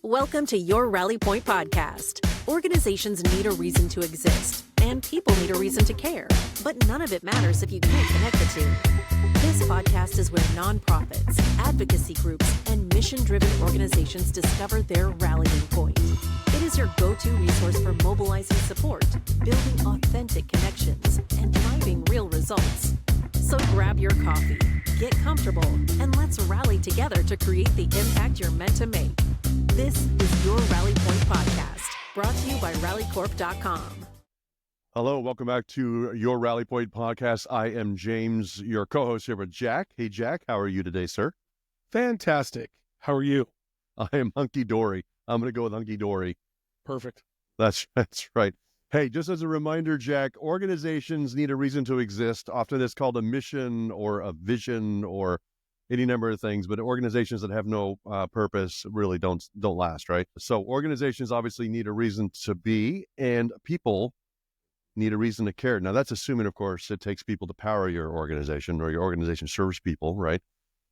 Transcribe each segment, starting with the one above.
Welcome to your Rally Point podcast. Organizations need a reason to exist, and people need a reason to care. But none of it matters if you can't connect the two. This podcast is where nonprofits, advocacy groups, and mission-driven organizations discover their rallying point. It is your go-to resource for mobilizing support, building authentic connections, and driving real results. So grab your coffee, get comfortable, and let's rally together to create the impact you're meant to make. This is your Rally Point podcast, brought to you by rallycorp.com. Hello, welcome back to your Rally Point podcast. I am James, your co-host here with Jack. Hey, Jack, how are you today, sir? Fantastic. How are you? I am hunky-dory. I'm going to go with hunky-dory. Perfect. That's right. Hey, just as a reminder, Jack, organizations need a reason to exist. Often it's called a mission or a vision or any number of things, but organizations that have no purpose really don't last, right? So organizations obviously need a reason to be, and people need a reason to care. Now, that's assuming, of course, it takes people to power your organization or your organization serves people, right?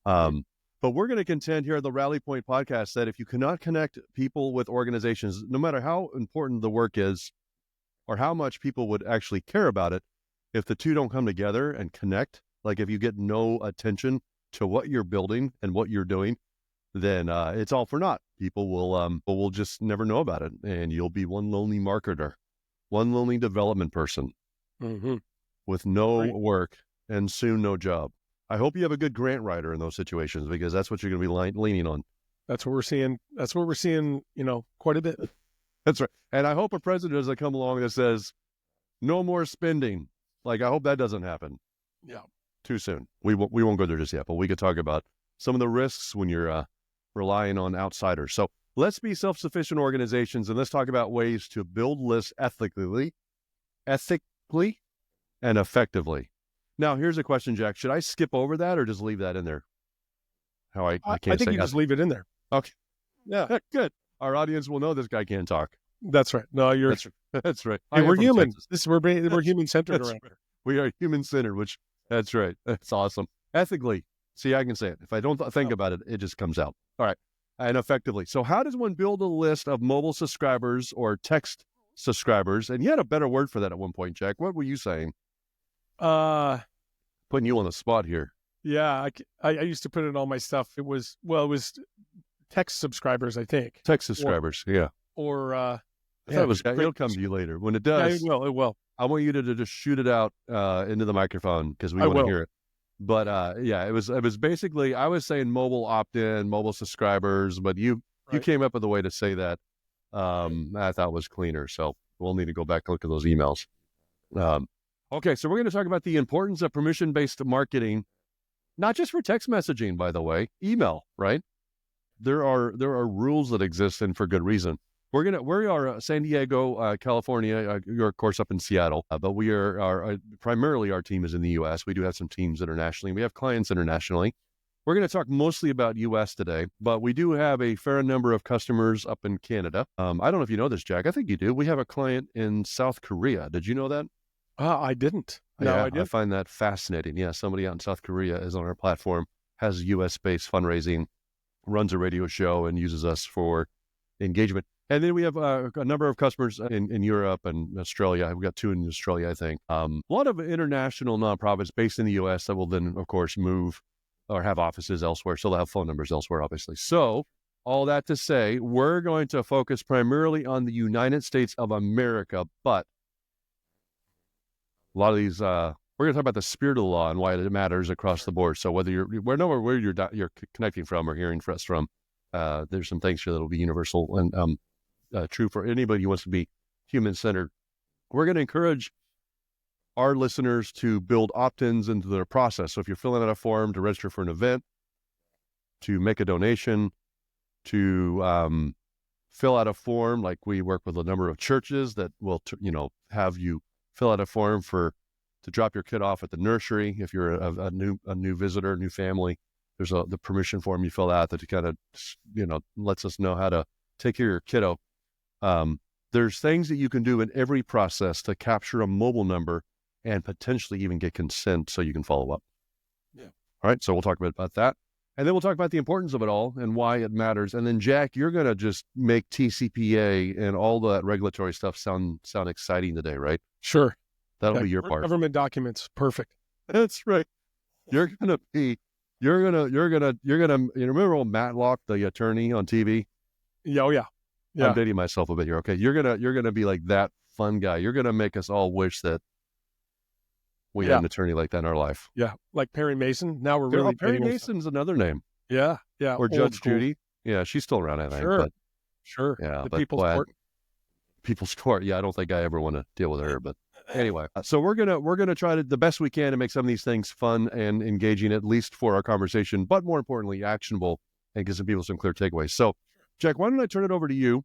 But we're going to contend here at the Rally Point podcast that if you cannot connect people with organizations, no matter how important the work is or how much people would actually care about it, if the two don't come together and connect, like if you get no attention to what you're building and what you're doing, then it's all for naught. People will just never know about it, and you'll be one lonely marketer, one lonely development person with no work and soon no job. I hope you have a good grant writer in those situations, because that's what you're going to be leaning on. That's what we're seeing. That's what we're seeing, quite a bit. That's right. And I hope a president doesn't come along that says, no more spending. Like, I hope that doesn't happen. Yeah. Too soon. We won't go there just yet, but we could talk about some of the risks when you're relying on outsiders. So let's be self-sufficient organizations, and let's talk about ways to build lists ethically and effectively. Now, here's a question, Jack. Should I skip over that or just leave that in there? I think you just leave it in there. Okay. Yeah. Good. Our audience will know this guy can't talk. That's right. No, That's right. Hey, we're human. We're human-centered around here. We are human-centered, which... That's right. That's awesome. Ethically. See, I can say it. If I don't think about it, it just comes out. All right. And effectively. So how does one build a list of mobile subscribers or text subscribers? And you had a better word for that at one point, Jack. What were you saying? Putting you on the spot here. Yeah. I used to put in all my stuff. It was text subscribers, I think. Text subscribers. Yeah. Or, it'll come to you later. When it does. Yeah, it will. I want you to just shoot it out into the microphone because we want to hear it. But it was basically, I was saying mobile opt-in, mobile subscribers, but you came up with a way to say that I thought was cleaner. So we'll need to go back and look at those emails. Okay, so we're going to talk about the importance of permission-based marketing, not just for text messaging, by the way, email, right? There are rules that exist, and for good reason. We are San Diego, California. You're of course up in Seattle, but we are primarily our team is in the U.S. We do have some teams internationally. We have clients internationally. We're going to talk mostly about U.S. today, but we do have a fair number of customers up in Canada. I don't know if you know this, Jack. I think you do. We have a client in South Korea. Did you know that? I didn't. No, yeah, I did. I find that fascinating. Yeah, somebody out in South Korea is on our platform, has U.S.-based fundraising, runs a radio show, and uses us for engagement. And then we have a number of customers in Europe and Australia. We've got two in Australia, I think. A lot of international nonprofits based in the U.S. that will then, of course, move or have offices elsewhere. So they'll have phone numbers elsewhere, obviously. So all that to say, we're going to focus primarily on the United States of America. But a lot of these, we're going to talk about the spirit of the law and why it matters across the board. So whether where you're connecting from or hearing from us from, there's some things here that will be universal and true for anybody who wants to be human-centered. We're going to encourage our listeners to build opt-ins into their process. So if you're filling out a form to register for an event, to make a donation, to fill out a form, like we work with a number of churches that will, have you fill out a form to drop your kid off at the nursery. If you're a new visitor, new family, there's the permission form you fill out that kind of, lets us know how to take care of your kiddo. There's things that you can do in every process to capture a mobile number and potentially even get consent so you can follow up. Yeah. All right. So we'll talk about that. And then we'll talk about the importance of it all and why it matters. And then, Jack, you're going to just make TCPA and all that regulatory stuff sound exciting today, right? Sure. That'll be your part. Government documents. Perfect. That's right. You're going to you remember old Matlock, the attorney on TV? Yeah. Oh, yeah. Yeah. I'm dating myself a bit here. Okay. You're going to be like that fun guy. You're going to make us all wish that we had an attorney like that in our life. Yeah. Like Perry Mason. Now we're really Perry Mason's another name. Yeah. Yeah. Or Judge Judy. Yeah. She's still around, I think. Sure. But, sure. Yeah. The but People's Court. People's Court. Yeah. I don't think I ever want to deal with her, but anyway. So we're going to try to the best we can to make some of these things fun and engaging, at least for our conversation, but more importantly, actionable and give some people some clear takeaways. So Jack, why don't I turn it over to you?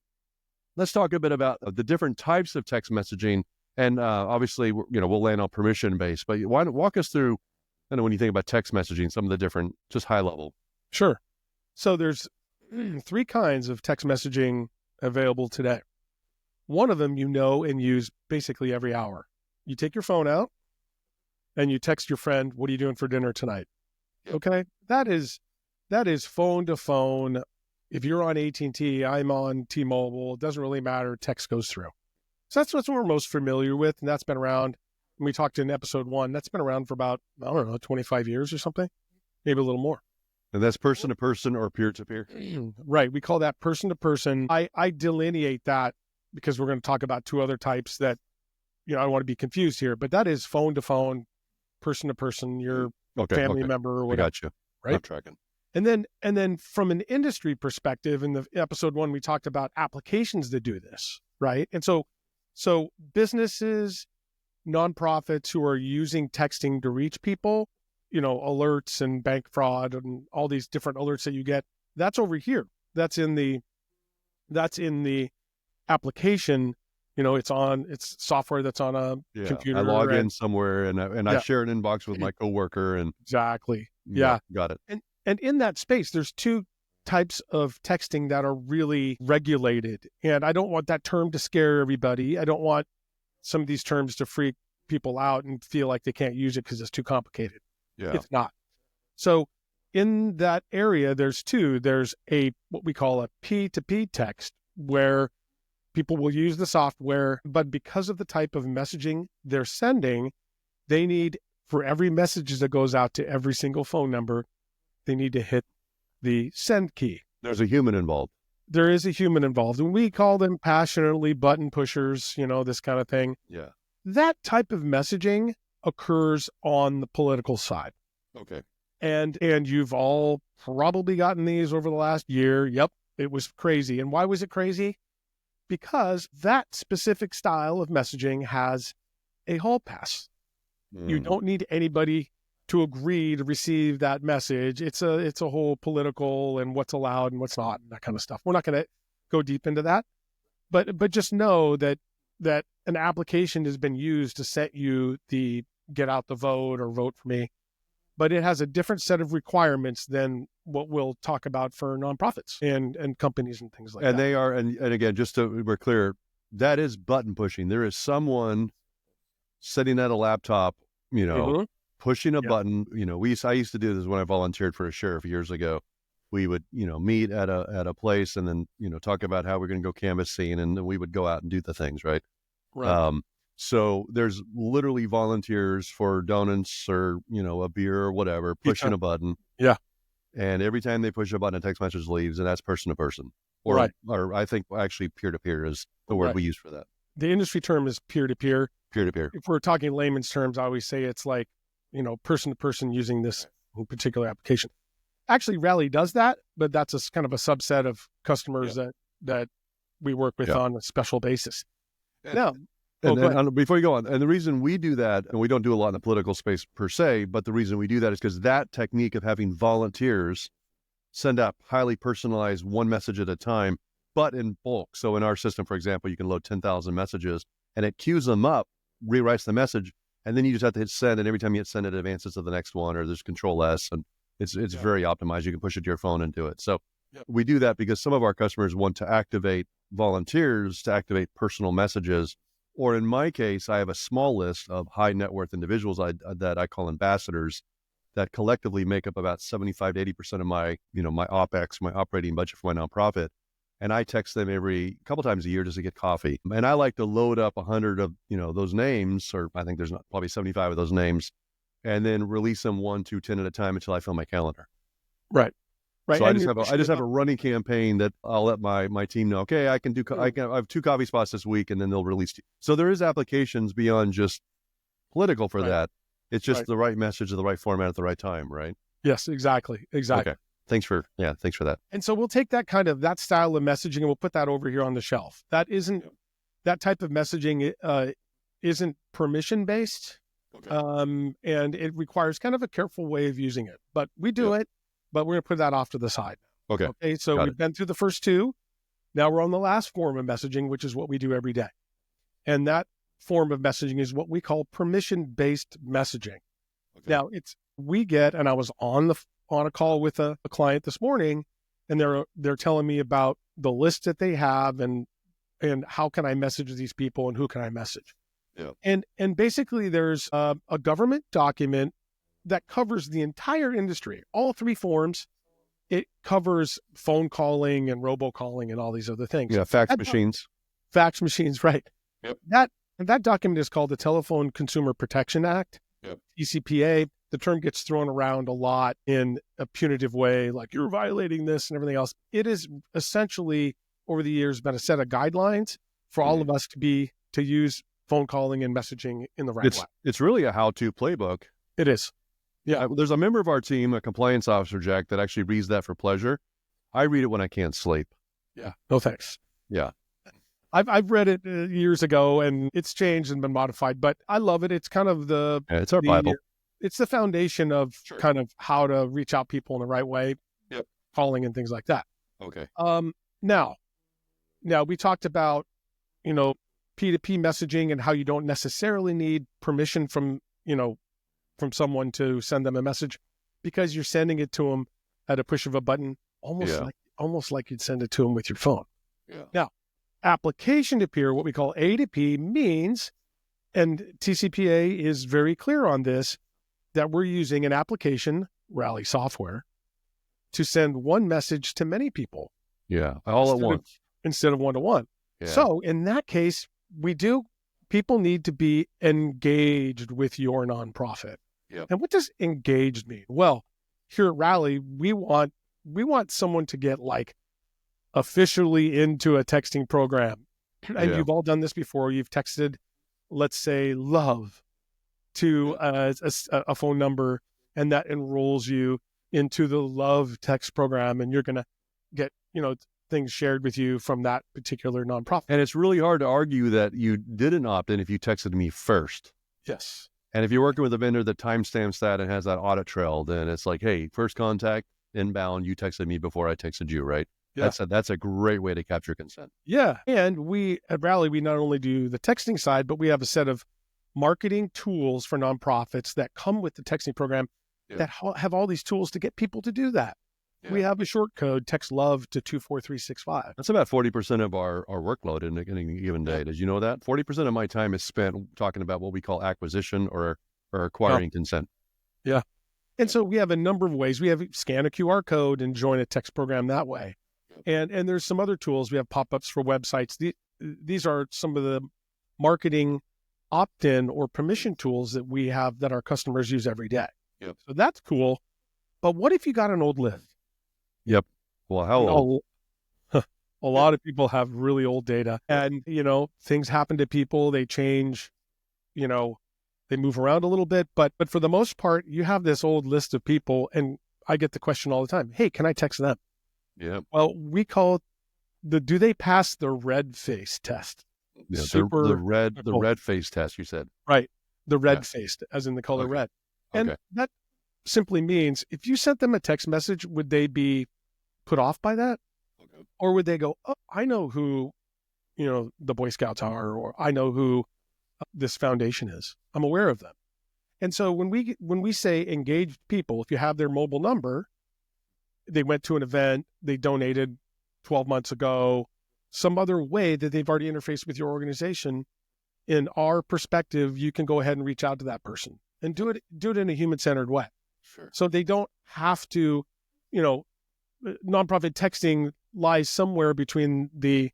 Let's talk a bit about the different types of text messaging. And obviously, we'll land on permission-based, but why don't walk us through, when you think about text messaging, some of the different, just high level. Sure. So there's 3 kinds of text messaging available today. One of them and use basically every hour. You take your phone out and you text your friend, "What are you doing for dinner tonight?" Okay? That is phone to phone. If you're on AT&T, I'm on T-Mobile, it doesn't really matter. Text goes through. So that's what we're most familiar with, and that's been around. When we talked in episode 1, that's been around for about, 25 years or something, maybe a little more. And that's person to person or peer to peer? Right. We call that person to person. I delineate that because we're going to talk about 2 other types that, I don't want to be confused here, but that is phone to phone, person to person, your family member or whatever. I got you. Right. I'm tracking. And then from an industry perspective, in the episode 1, we talked about applications that do this, right? And so businesses, nonprofits who are using texting to reach people, alerts and bank fraud and all these different alerts that you get, that's over here. That's in the application. It's software that's on a computer. I log in somewhere and I share an inbox with my coworker and exactly. Yeah. Got it. And in that space, there's 2 types of texting that are really regulated. And I don't want that term to scare everybody. I don't want some of these terms to freak people out and feel like they can't use it because it's too complicated. Yeah. It's not. So in that area, there's 2. There's what we call a P2P text, where people will use the software, but because of the type of messaging they're sending, they need, for every message that goes out to every single phone number, they need to hit the send key. There's a human involved. There is a human involved, and we call them passionately button pushers, this kind of thing. Yeah. That type of messaging occurs on the political side. Okay. And you've all probably gotten these over the last year. Yep. It was crazy. And why was it crazy? Because that specific style of messaging has a hall pass. You don't need anybody to agree to receive that message. It's a whole political and what's allowed and what's not, and that kind of stuff. We're not going to go deep into that, but just know that an application has been used to set you the get out the vote or vote for me, but it has a different set of requirements than what we'll talk about for nonprofits and companies and things like that. And they are, and again, just so we're clear, that is button pushing. There is someone sitting at a laptop, pushing a button. I used to do this when I volunteered for a sheriff years ago. We would, meet at a place and then, talk about how we're going to go canvassing, and then we would go out and do the things, right? Right. So there's literally volunteers for donuts or, a beer or whatever, pushing a button. Yeah. And every time they push a button, a text message leaves, and that's person to person. Or I think actually peer to peer is the word we use for that. The industry term is peer to peer. Peer to peer. If we're talking layman's terms, I always say it's like, person to person using this particular application. Actually, Rally does that, but that's a kind of a subset of customers that we work with on a special basis. And before you go on, and the reason we do that, and we don't do a lot in the political space per se, but the reason we do that is because that technique of having volunteers send out highly personalized one message at a time, but in bulk. So in our system, for example, you can load 10,000 messages and it queues them up, rewrites the message, and then you just have to hit send. And every time you hit send, it advances to the next one, or there's Control S, and it's very optimized. You can push it to your phone and do it. So we do that because some of our customers want to activate volunteers to activate personal messages. Or in my case, I have a small list of high net worth individuals that I call ambassadors that collectively make up about 75 to 80% of my, my OpEx, my operating budget for my nonprofit. And I text them every couple times a year just to get coffee. And I like to load up 100 of, those names, or I think there's probably 75 of those names, and then release them 1, 2, 10 at a time until I fill my calendar. Right. Right. So I just have a running campaign that I'll let my team know, okay, I have 2 coffee spots this week, and then they'll release. So there is applications beyond just political for that. It's just the right message, the right format at the right time, right? Yes, exactly. Okay. Thanks for that. And so we'll take that style of messaging and we'll put that over here on the shelf. That type of messaging isn't permission based. Okay. And it requires kind of a careful way of using it, but we do it, but we're going to put that off to the side. Okay. So we've been through the first 2. Now we're on the last form of messaging, which is what we do every day. And that form of messaging is what we call permission-based messaging. Okay. Now and I was on a call with a client this morning, and they're telling me about the list that they have and how can I message these people and who can I message. Yeah. And basically there's a government document that covers the entire industry, all 3 forms. It covers phone calling and robocalling and all these other things. Yeah, fax machines, right. Yep. That document is called the Telephone Consumer Protection Act, TCPA. The term gets thrown around a lot in a punitive way, like you're violating this and everything else. It is essentially, over the years, been a set of guidelines for all of us to use phone calling and messaging in the right way. It's really a how-to playbook. It is. Yeah. There's a member of our team, a compliance officer, Jack, that actually reads that for pleasure. I read it when I can't sleep. Yeah. No thanks. Yeah. I've read it years ago, and it's changed and been modified, but I love it. It's kind of it's our Bible. It's the foundation of kind of how to reach out people in the right way, calling and things like that. Okay. Now we talked about, P2P messaging and how you don't necessarily need permission from someone to send them a message, because you're sending it to them at a push of a button, almost like you'd send it to them with your phone. Yeah. Now, application to peer, what we call A2P, means, and TCPA is very clear on this, that we're using an application, Rally software, to send one message to many people. Yeah, all at once. Instead of one-to-one. Yeah. So in that case, people need to be engaged with your nonprofit. Yeah. And what does engaged mean? Well, here at Rally, we want someone to get officially into a texting program. And you've all done this before. You've texted, let's say, love to a phone number, and that enrolls you into the love text program, and you're going to get, things shared with you from that particular nonprofit. And it's really hard to argue that you didn't opt in if you texted me first. Yes. And if you're working with a vendor that timestamps that and has that audit trail, then it's like, hey, first contact, inbound, you texted me before I texted you, right? Yeah. That's a great way to capture consent. Yeah. And we at Rally, we not only do the texting side, but we have a set of marketing tools for nonprofits that come with the texting program that have all these tools to get people to do that. Yeah. We have a short code, text love to 24365. That's about 40% of our workload in a given day. Did you know that? 40% of my time is spent talking about what we call acquisition or acquiring consent. Yeah. And so we have a number of ways. We have scan a QR code and join a text program that way. And there's some other tools. We have pop-ups for websites. These are some of the marketing opt-in or permission tools that we have that our customers use every day. Yep. So that's cool. But what if you got an old list? Yep. Well, how old? A lot of people have really old data, and, things happen to people. They change, they move around a little bit, but for the most part, you have this old list of people, and I get the question all the time, hey, can I text them? Yeah. Well, we call it do they pass the red face test? Yeah, the red face test, you said. Right. The red faced, as in the color red. And that simply means if you sent them a text message, would they be put off by that? Okay. Or would they go, oh, I know who, the Boy Scouts are, or I know who this foundation is. I'm aware of them. And so when we say engaged people, if you have their mobile number, they went to an event, they donated 12 months ago, some other way that they've already interfaced with your organization, in our perspective, you can go ahead and reach out to that person and do it in a human-centered way. Sure. So they don't have to, nonprofit texting lies somewhere between the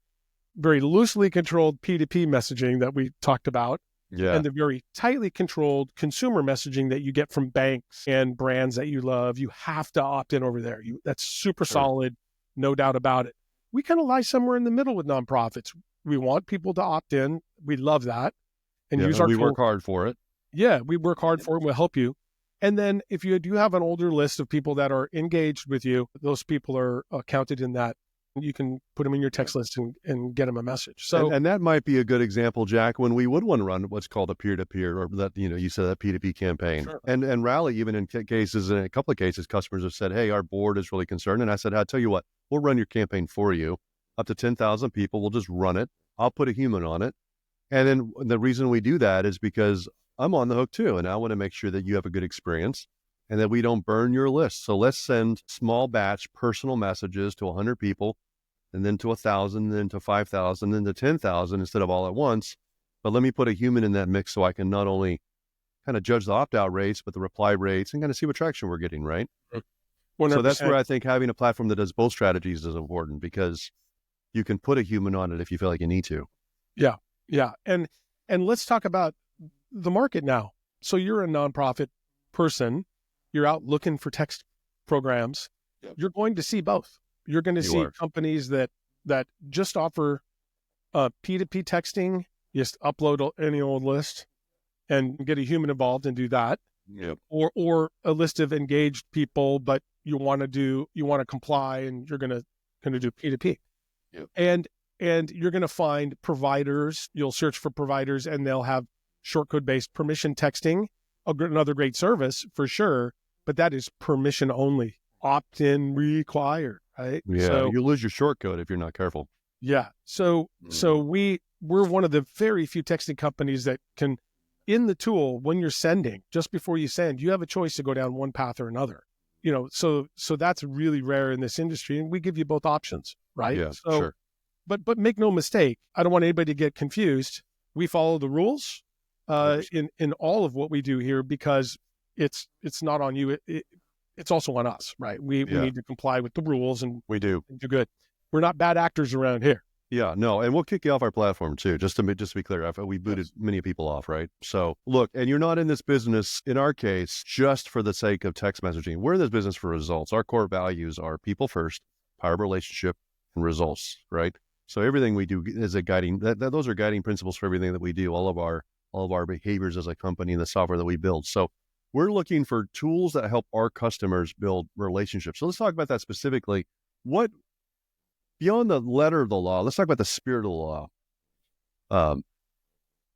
very loosely controlled P2P messaging that we talked about Yeah. and the very tightly controlled consumer messaging that you get from banks and brands that you love. You have to opt in over there. That's super solid, no doubt about it. We kind of lie somewhere in the middle with nonprofits. We want people to opt in. We love that. And use our we tool. work hard for it. Yeah, we work hard for it. We'll help you. And then if you do have an older list of people that are engaged with you, those people are counted in that. You can put them in your text list and get them a message. So, and that might be a good example, Jack, when we would want to run what's called a peer-to-peer, or that, you said that P2P campaign. Sure. And rally, even in a couple of cases, customers have said, hey, our board is really concerned. And I said, I'll tell you what, we'll run your campaign for you. Up to 10,000 people, we'll just run it. I'll put a human on it. And then the reason we do that is because I'm on the hook too. And I want to make sure that you have a good experience and that we don't burn your list. So let's send small batch personal messages to 100 people, and then to 1,000, then to 5,000, then to 10,000 instead of all at once. But let me put a human in that mix so I can not only kind of judge the opt-out rates, but the reply rates and kind of see what traction we're getting, right? 100%. So that's where I think having a platform that does both strategies is important, because you can put a human on it if you feel like you need to. Yeah. Yeah. And let's talk about the market now. So you're a nonprofit person. You're out looking for text programs. Yep. You're going to see both. You're going to see companies that just offer P2P texting, just upload any old list and get a human involved and do that. Yep. Or a list of engaged people, but you want to comply and you're going to do P2P. Yep. And you're going to find providers. You'll search for providers and they'll have shortcode based permission texting, another great service for sure, but that is permission only, opt-in required. Right? Yeah, so, you lose your shortcode if you're not careful. Yeah. So we're one of the very few texting companies that can, in the tool, when you're sending, just before you send, you have a choice to go down one path or another. So that's really rare in this industry, and we give you both options, right? Yeah, so, sure. But make no mistake, I don't want anybody to get confused. We follow the rules in all of what we do here, because it's not on you. It's also on us, right? We need to comply with the rules, and we do good. We're not bad actors around here. Yeah, no, and we'll kick you off our platform too, just to be clear. We booted many people off, right? So look, and you're not in this business, in our case, just for the sake of text messaging. We're in this business for results. Our core values are people first, power of relationship, and results, right? So everything we do is a guiding. Those are guiding principles for everything that we do. All of our behaviors as a company and the software that we build. So we're looking for tools that help our customers build relationships. So let's talk about that specifically. What, beyond the letter of the law, let's talk about the spirit of the law.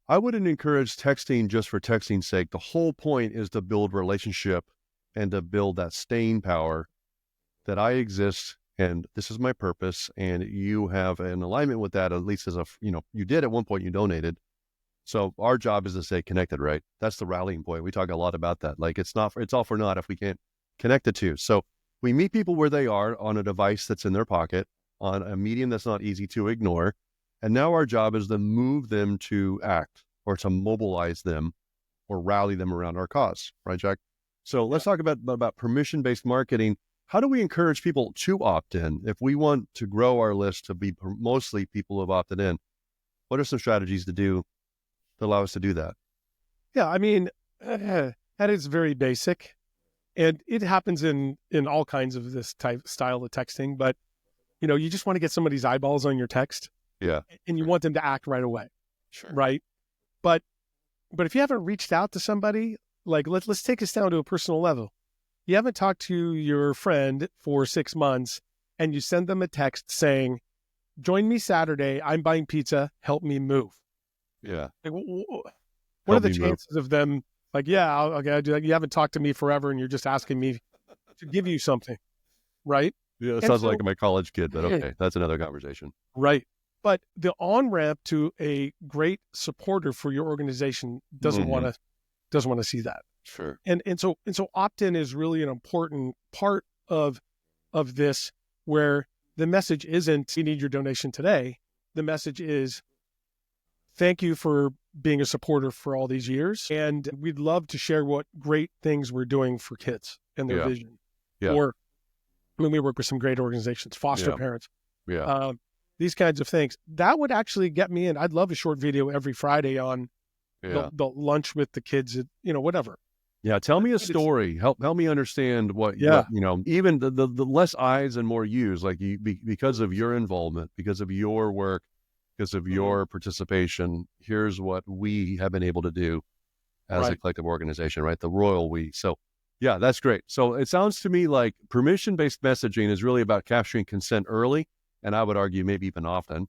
I wouldn't encourage texting just for texting's sake. The whole point is to build relationship and to build that staying power, that I exist and this is my purpose, and you have an alignment with that, at least as you did at one point, you donated. So our job is to stay connected, right? That's the rallying point. We talk a lot about that. Like it's all for naught if we can't connect the two. So we meet people where they are on a device that's in their pocket, on a medium that's not easy to ignore. And now our job is to move them to act, or to mobilize them or rally them around our cause, right, Jack? So let's talk about permission-based marketing. How do we encourage people to opt in? If we want to grow our list to be mostly people who have opted in, what are some strategies to allow us to do that? Yeah, I mean, that is very basic, and it happens in all kinds of this style of texting. But you just want to get somebody's eyeballs on your text, and you want them to act right away, right? But if you haven't reached out to somebody, like let's take this down to a personal level. You haven't talked to your friend for 6 months, and you send them a text saying, "Join me Saturday. I'm buying pizza. Help me move." Yeah. Like, what are the chances of them like, okay, I do that. You haven't talked to me forever and you're just asking me to give you something, right? Yeah, it sounds like my college kid, but okay, that's another conversation. Right. But the on-ramp to a great supporter for your organization doesn't want to see that. Sure. And so opt-in is really an important part of this, where the message isn't, "You need your donation today." The message is, thank you for being a supporter for all these years. And we'd love to share what great things we're doing for kids and their vision. Yeah. Or when we work with some great organizations, foster parents, these kinds of things. That would actually get me in. I'd love a short video every Friday on the lunch with the kids, whatever. Yeah, tell me a story. Help me understand what even the less eyes and more yous, like because of your involvement, because of your work, because of your participation. Here's what we have been able to do as a collective organization, right? The royal we. So, yeah, that's great. So it sounds to me like permission-based messaging is really about capturing consent early, and I would argue maybe even often,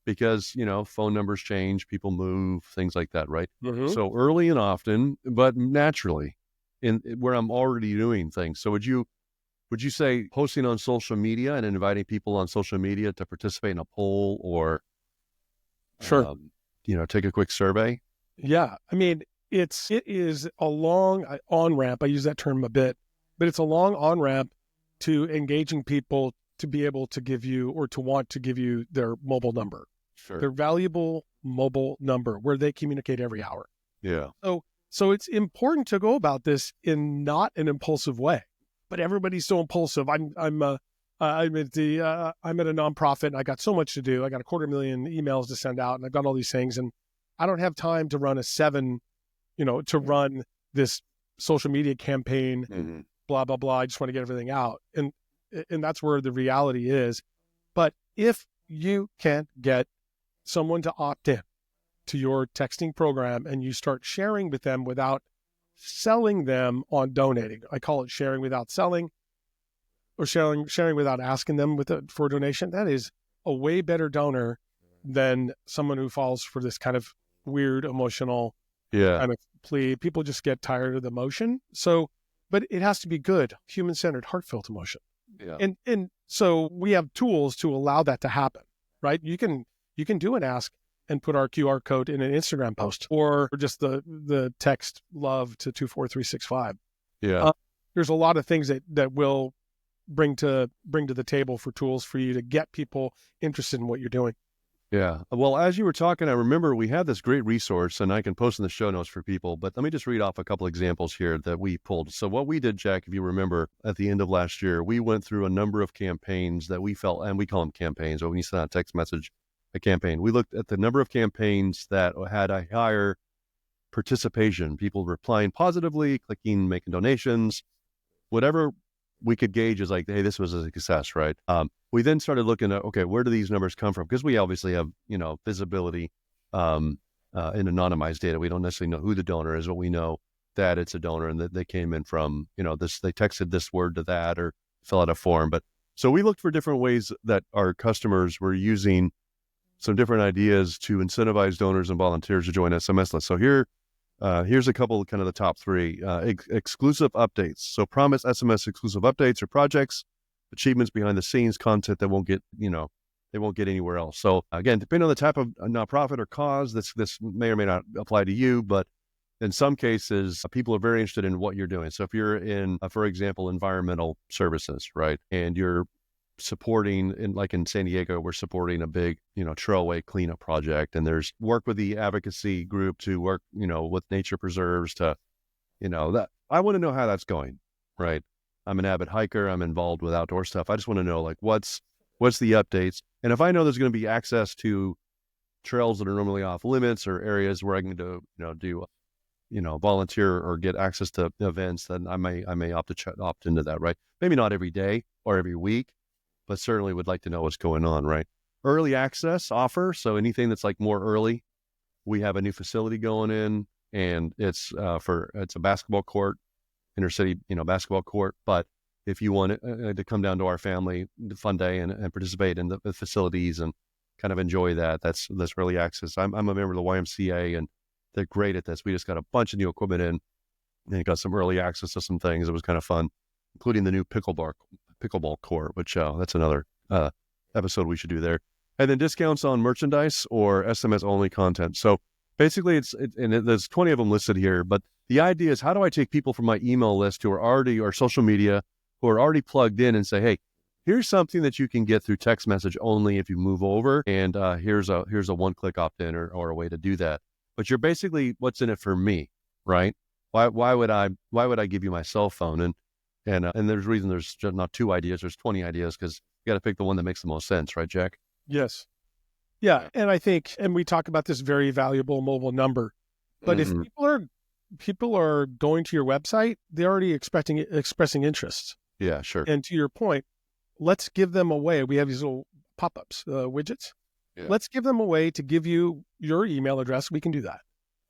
because phone numbers change, people move, things like that, right? So early and often, but naturally, in where I'm already doing things. So would you say posting on social media and inviting people on social media to participate in a poll or, take a quick survey? Yeah, I mean, it is a long on-ramp. I use that term a bit, but it's a long on-ramp to engaging people to be able to give you or to want to give you their mobile number, their valuable mobile number where they communicate every hour. Yeah. So it's important to go about this in not an impulsive way, but everybody's so impulsive. I'm at a nonprofit and I got so much to do. I got 250,000 emails to send out and I've got all these things and I don't have time to run to run this social media campaign, blah, blah, blah. I just want to get everything out. And that's where the reality is. But if you can get someone to opt in to your texting program and you start sharing with them without selling them on donating, I call it sharing without selling, or sharing without asking them for a donation, that is a way better donor than someone who falls for this kind of weird emotional kind of plea. People just get tired of the emotion. So, but it has to be good, human-centered, heartfelt emotion. Yeah. And so we have tools to allow that to happen, right? You can do an ask and put our QR code in an Instagram post or just the text love to 24365. Yeah. There's a lot of things that will bring to the table for tools for you to get people interested in what you're doing. Yeah. Well, as you were talking, I remember we had this great resource and I can post in the show notes for people, but let me just read off a couple examples here that we pulled. So what we did, Jack, if you remember, at the end of last year, we went through a number of campaigns that we felt, and we call them campaigns, but when you send out a text message, a campaign, we looked at the number of campaigns that had a higher participation, people replying positively, clicking, making donations, whatever we could gauge is like, hey, this was a success, right? We then started looking at, okay, where do these numbers come from? Because we obviously have, visibility in anonymized data. We don't necessarily know who the donor is, but we know that it's a donor and that they came in from, this, they texted this word to that or fill out a form. But so we looked for different ways that our customers were using some different ideas to incentivize donors and volunteers to join SMS lists. So here's a couple of kind of the top three. Exclusive updates. So promise SMS exclusive updates or projects, achievements behind the scenes, content that won't get, they won't get anywhere else. So again, depending on the type of nonprofit or cause, this may or may not apply to you, but in some cases, people are very interested in what you're doing. So if you're in, for example, environmental services, right, and you're supporting, in San Diego, we're supporting a big, trailway cleanup project, and there's work with the advocacy group to work, with nature preserves to, that I want to know how that's going, right? I'm an avid hiker. I'm involved with outdoor stuff. I just want to know, like, what's the updates? And if I know there's going to be access to trails that are normally off limits or areas where I can do volunteer or get access to events, then I may opt into that, right? Maybe not every day or every week, but certainly would like to know what's going on, right? Early access offer. So anything that's like more early, we have a new facility going in, and it's a basketball court, inner city, basketball court. But if you want to come down to our family fun day and participate in the facilities and kind of enjoy that, that's early access. I'm a member of the YMCA, and they're great at this. We just got a bunch of new equipment in, and got some early access to some things. It was kind of fun, including the new pickleball court, which that's another episode we should do there. And then discounts on merchandise or SMS only content. So basically there's 20 of them listed here, but the idea is, how do I take people from my email list who are already, or social media, who are already plugged in, and say, hey, here's something that you can get through text message only if you move over, and here's a one-click opt-in or a way to do that. But you're basically, what's in it for me, right? Why would I give you my cell phone? And there's a reason there's not 2 ideas, there's 20 ideas, because you got to pick the one that makes the most sense, right, Jack? Yes. Yeah. And I think, and we talk about this very valuable mobile number, but if people are going to your website, they're already expressing interest. Yeah, sure. And to your point, let's give them a way. We have these little pop-ups, widgets. Yeah. Let's give them a way to give you your email address. We can do that.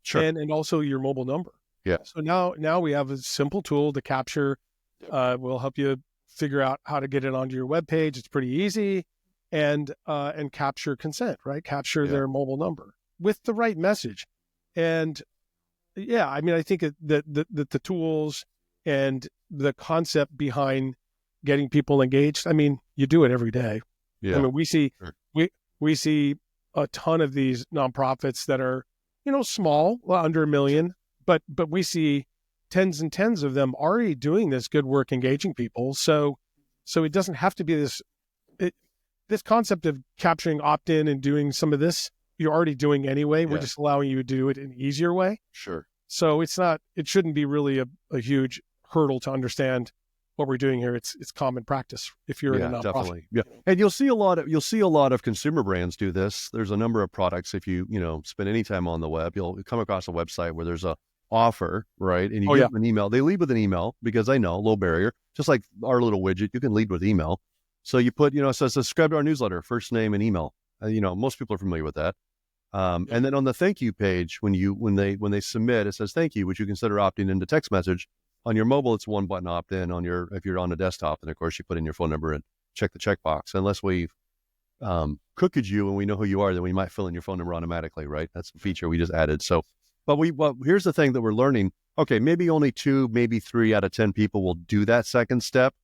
Sure. And also your mobile number. Yeah. So now we have a simple tool to capture. We'll help you figure out how to get it onto your web page. It's pretty easy. And capture consent, right? Capture their mobile number with the right message. And yeah, I mean, I think that the tools and the concept behind getting people engaged, I mean, you do it every day. Yeah. I mean, we see a ton of these nonprofits that are, small, under 1 million, but we see tens and tens of them already doing this good work, engaging people. So it doesn't have to be this concept of capturing opt-in and doing some of this, you're already doing anyway. Yeah. We're just allowing you to do it in an easier way. Sure. So it shouldn't be really a huge hurdle to understand what we're doing here. It's common practice if you're in a nonprofit. Definitely. Yeah. And you'll see a lot of consumer brands do this. There's a number of products. If you spend any time on the web, you'll come across a website where there's a offer, right? And you give them an email. They lead with an email because they know, low barrier, just like our little widget, you can lead with email. So you put, it says subscribe to our newsletter, first name and email. Most people are familiar with that. And then on the thank you page, when they submit, it says thank you, which you consider opting into text message. On your mobile, it's one button opt-in. If you're on a desktop, then of course you put in your phone number and check the checkbox. Unless we've cookied you and we know who you are, then we might fill in your phone number automatically, right? That's a feature we just added. So, but here's the thing that we're learning. Okay, maybe only 2, maybe 3 out of 10 people will do that second step.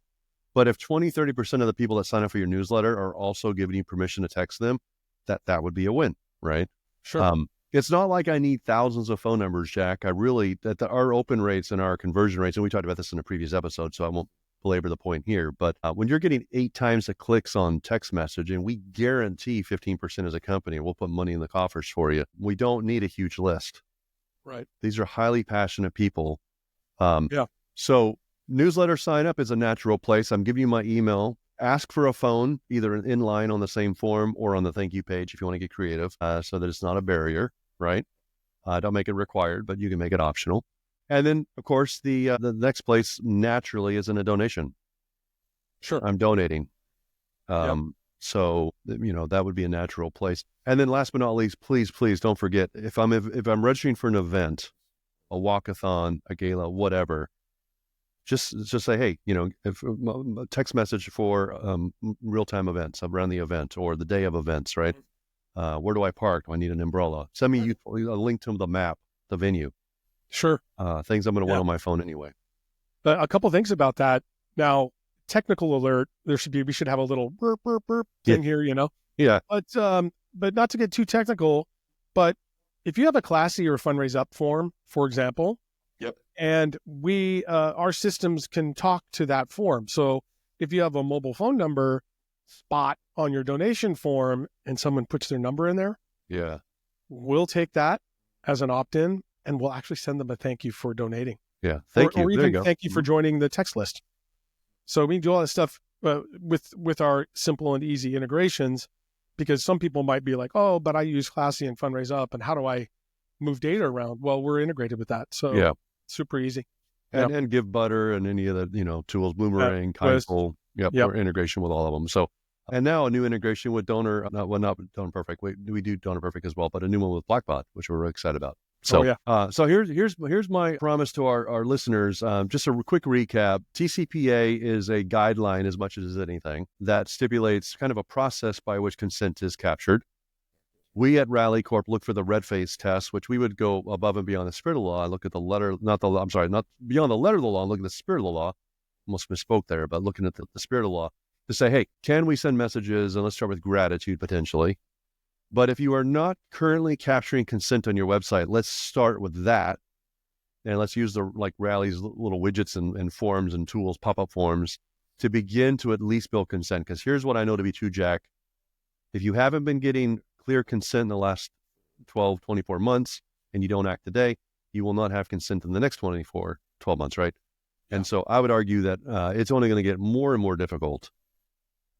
But if 20-30% of the people that sign up for your newsletter are also giving you permission to text them, that would be a win, right? Sure. It's not like I need thousands of phone numbers, Jack. Our open rates and our conversion rates, and we talked about this in a previous episode, so I won't belabor the point here. But when you're getting 8 times the clicks on text message, and we guarantee 15% as a company, we'll put money in the coffers for you. We don't need a huge list. Right. These are highly passionate people. Yeah. So newsletter sign up is a natural place. I'm giving you my email. Ask for a phone, either in line on the same form or on the thank you page if you want to get creative, so that it's not a barrier, right? Don't make it required, but you can make it optional. And then, of course, the next place naturally is in a donation. Sure. I'm donating. So, that would be a natural place. And then last but not least, please don't forget, if I'm registering for an event, a walkathon, a gala, whatever, just say, hey, if a text message for real-time events around the event or the day of events, right? Where do I park? Do I need an umbrella? Send me a link to the map, the venue. Sure. Things I'm going to want on my phone anyway. But a couple things about that. Now, technical alert, we should have a little burp, burp, burp thing here, Yeah. But not to get too technical, but if you have a Classy or Fundraise Up form, for example, and our systems can talk to that form. So if you have a mobile phone number spot on your donation form and someone puts their number in there, we'll take that as an opt-in and we'll actually send them a thank you for donating. Yeah, thank you. Or even thank you for joining the text list. So we can do all this stuff with our simple and easy integrations, because some people might be like, oh, but I use Classy and Fundraise Up, and how do I move data around? Well, we're integrated with that. So super easy. And Give Butter and any of the tools, Boomerang, Kindful, we're integration with all of them. So, and now a new integration with not Donor Perfect. We do Donor Perfect as well, but a new one with Blackbot, which we're really excited about. So, so here's my promise to our listeners. Just a quick recap. TCPA is a guideline as much as anything that stipulates kind of a process by which consent is captured. We at Rally Corp look for the red face test, which we would go above and beyond the spirit of the law. Look at the letter, not beyond the letter of the law, look at the spirit of the law. Almost misspoke there, but looking at the spirit of the law to say, hey, can we send messages? And let's start with gratitude potentially. But if you are not currently capturing consent on your website, let's start with that. And let's use Rally's little widgets and forms and tools, pop-up forms, to begin to at least build consent. Because here's what I know to be true, Jack. If you haven't been getting clear consent in the last 12, 24 months, and you don't act today, you will not have consent in the next 12 months, right? Yeah. And so I would argue that it's only going to get more and more difficult.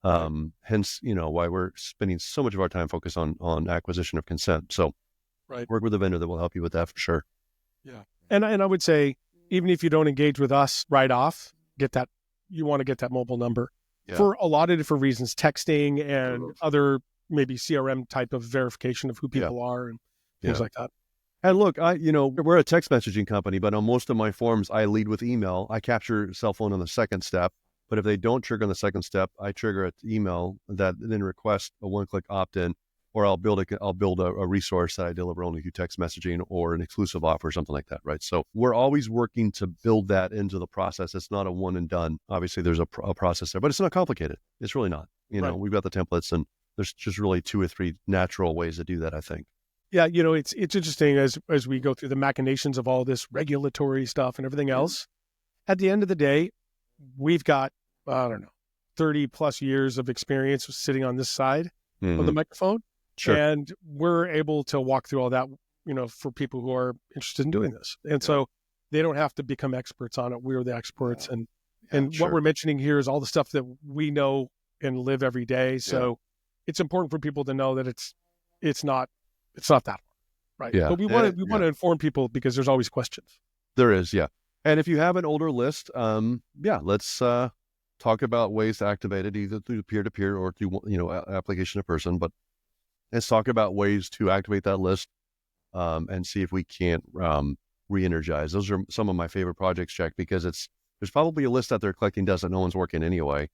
Hence, why we're spending so much of our time focused on acquisition of consent. So work with a vendor that will help you with that for sure. Yeah. And I would say, even if you don't engage with us right off, you want to get that mobile number for a lot of different reasons, texting and other maybe CRM type of verification of who people are and things like that. And look, we're a text messaging company, but on most of my forms, I lead with email. I capture cell phone on the second step. But if they don't trigger on the second step, I trigger an email that then requests a one-click opt-in, or I'll build a resource that I deliver only through text messaging or an exclusive offer or something like that, right? So we're always working to build that into the process. It's not a one and done. Obviously, there's a process there, but it's not complicated. It's really not. We've got the templates, and there's just really 2 or 3 natural ways to do that, I think. Yeah, it's interesting as we go through the machinations of all this regulatory stuff and everything else. At the end of the day, we've got 30 plus years of experience sitting on this side of the microphone. Sure. And we're able to walk through all that, for people who are interested in doing this. And so they don't have to become experts on it. We're the experts. And what we're mentioning here is all the stuff that we know and live every day. So it's important for people to know that it's not that hard, right? Yeah. But we want to inform people because there's always questions. There is, yeah. And if you have an older list, let's talk about ways to activate it either through peer-to-peer or through application to person. But let's talk about ways to activate that list and see if we can't re-energize. Those are some of my favorite projects, Jack, because there's probably a list that they're collecting dust that no one's working anyway.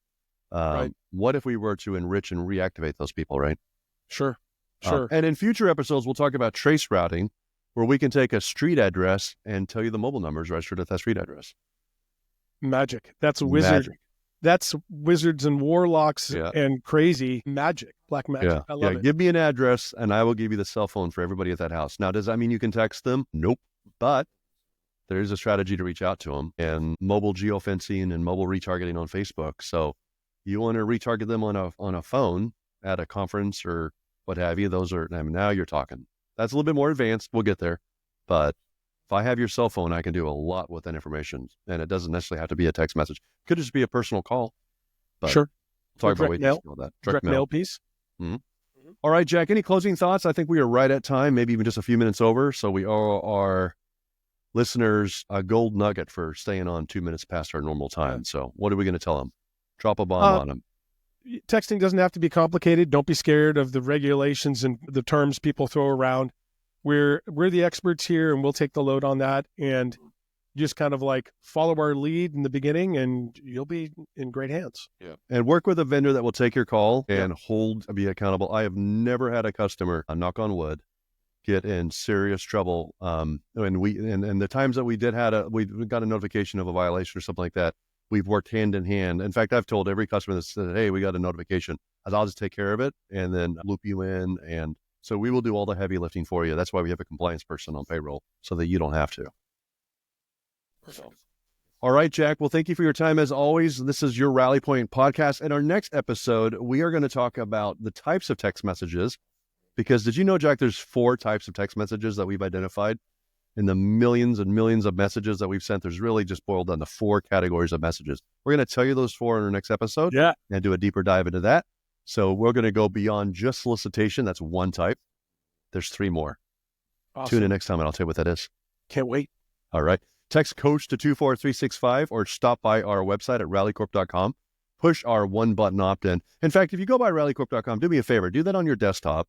What if we were to enrich and reactivate those people, right? Sure. And in future episodes, we'll talk about trace routing, where we can take a street address and tell you the mobile numbers registered at that street address. Magic. That's a wizard. Magic. That's wizards and warlocks and crazy magic, black magic. I love it. Give me an address and I will give you the cell phone for everybody at that house. Now, does that mean you can text them? Nope. But there is a strategy to reach out to them, and mobile geofencing and mobile retargeting on Facebook. So you want to retarget them on a phone at a conference or what have you. Now you're talking. That's a little bit more advanced. We'll get there. But if I have your cell phone, I can do a lot with that information. And it doesn't necessarily have to be a text message. It could just be a personal call. But sure. Talk about ways to scale that. Direct mail piece. Mm-hmm. Mm-hmm. All right, Jack, any closing thoughts? I think we are right at time, maybe even just a few minutes over. So we owe our listeners a gold nugget for staying on 2 minutes past our normal time. So what are we going to tell them? Drop a bomb on them. Texting doesn't have to be complicated. Don't be scared of the regulations and the terms people throw around. We're the experts here, and we'll take the load on that. And just kind of like follow our lead in the beginning, and you'll be in great hands. Yeah, and work with a vendor that will take your call and be accountable. I have never had a customer, knock on wood, get in serious trouble. And the times that we got a notification of a violation or something like that, we've worked hand in hand. In fact, I've told every customer that said, "Hey, we got a notification. I'll just take care of it and then loop you in." And so we will do all the heavy lifting for you. That's why we have a compliance person on payroll, so that you don't have to. Perfect. All right, Jack. Well, thank you for your time as always. This is your Rally Point podcast. In our next episode, we are going to talk about the types of text messages. Because did you know, Jack, there's 4 types of text messages that we've identified? In the millions and millions of messages that we've sent, there's really just boiled down to 4 categories of messages. We're going to tell you those 4 in our next episode and do a deeper dive into that. So we're going to go beyond just solicitation. That's one type. There's 3 more. Awesome. Tune in next time and I'll tell you what that is. Can't wait. All right. Text coach to 24365 or stop by our website at rallycorp.com. Push our 1-button opt-in. In fact, if you go by rallycorp.com, do me a favor. Do that on your desktop.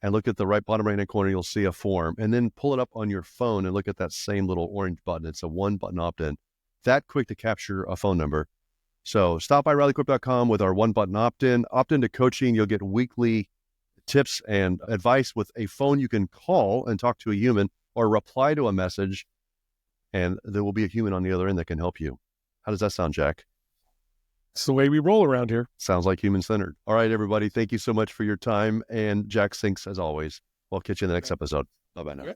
And look at the bottom right-hand corner, you'll see a form. And then pull it up on your phone and look at that same little orange button. It's a 1-button opt-in. That quick to capture a phone number. So stop by rallycorp.com with our 1-button opt-in. Opt into coaching. You'll get weekly tips and advice with a phone you can call and talk to a human or reply to a message. And there will be a human on the other end that can help you. How does that sound, Jack? It's the way we roll around here. Sounds like human-centered. All right, everybody. Thank you so much for your time. And Jack, thanks as always. We'll catch you in the next episode. Bye-bye now. Okay.